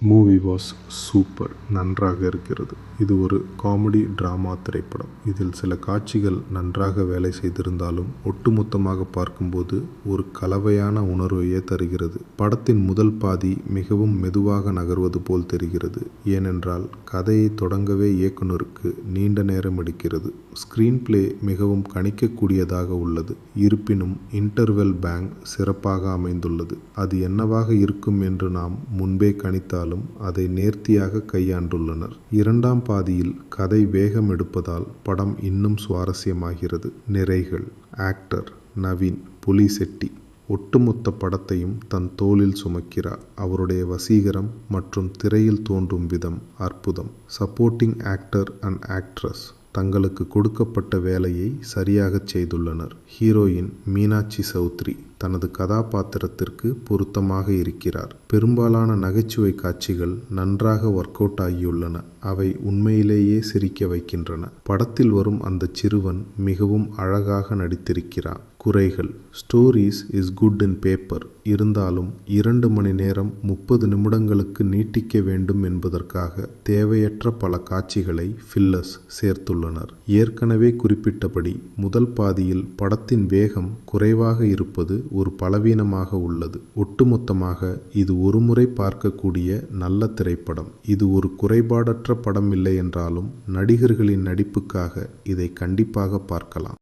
Movie was super. நன்றாக இருக்கிறது. இது ஒரு காமெடி டிராமா திரைப்படம். இதில் சில காட்சிகள் நன்றாக வேலை செய்திருந்தாலும் ஒட்டுமொத்தமாக பார்க்கும்போது ஒரு கலவையான உணர்வையே தருகிறது. படத்தின் முதல் பாதி மிகவும் மெதுவாக நகர்வது போல் தெரிகிறது. ஏனென்றால் கதையை தொடங்கவே இயக்குனருக்கு நீண்ட நேரம் எடுக்கிறது. ஸ்கிரீன் பிளே மிகவும் கணிக்கக்கூடியதாக உள்ளது. இருப்பினும் இன்டர்வெல் பேங் சிறப்பாக அமைந்துள்ளது. அது என்னவாக இருக்கும் என்று நாம் முன்பே கணித்தாலும் அதை நேர்த்தியாக கையாண்டுள்ளனர். இரண்டாம் பாதியில் கதை வேகம் எடுப்பதால் படம் இன்னும் சுவாரஸ்யமாகிறது. நிறைகள்: ஆக்டர் நவீன் புலிசெட்டி ஒட்டுமொத்த படத்தையும் தன் தோளில் சுமக்கிறார். அவருடைய வசீகரம் மற்றும் திரையில் தோன்றும் விதம் அற்புதம். சப்போர்ட்டிங் ஆக்டர் அண்ட் ஆக்ட்ரஸ் தங்களுக்கு கொடுக்கப்பட்ட வேலையை சரியாகச் செய்துள்ளனர். ஹீரோயின் மீனாட்சி சௌத்ரி தனது கதாபாத்திரத்திற்கு பொருத்தமாக இருக்கிறார். பெரும்பாலான நகைச்சுவை காட்சிகள் நன்றாக ஒர்க் அவுட் ஆகியுள்ளன. அவை உண்மையிலேயே சிரிக்க வைக்கின்றன. படத்தில் வரும் அந்த சிறுவன் மிகவும் அழகாக நடித்திருக்கிறான். குறைகள்: stories is good in paper. இருந்தாலும் 2 மணி நேரம் 30 நிமிடங்களுக்கு நீட்டிக்க வேண்டும் என்பதற்காக தேவையற்ற பல காட்சிகளை ஃபில்லர்ஸ் சேர்த்துள்ளனர். ஏற்கனவே குறிப்பிட்டபடி முதல் பாதியில் படத்தின் வேகம் குறைவாக இருப்பது ஒரு பலவீனமாக உள்ளது. ஒட்டுமொத்தமாக இது ஒருமுறை பார்க்கக்கூடிய நல்ல திரைப்படம். இது ஒரு குறைபாடற்ற படம் இல்லை என்றாலும் நடிகர்களின் நடிப்புக்காக இதை கண்டிப்பாக பார்க்கலாம்.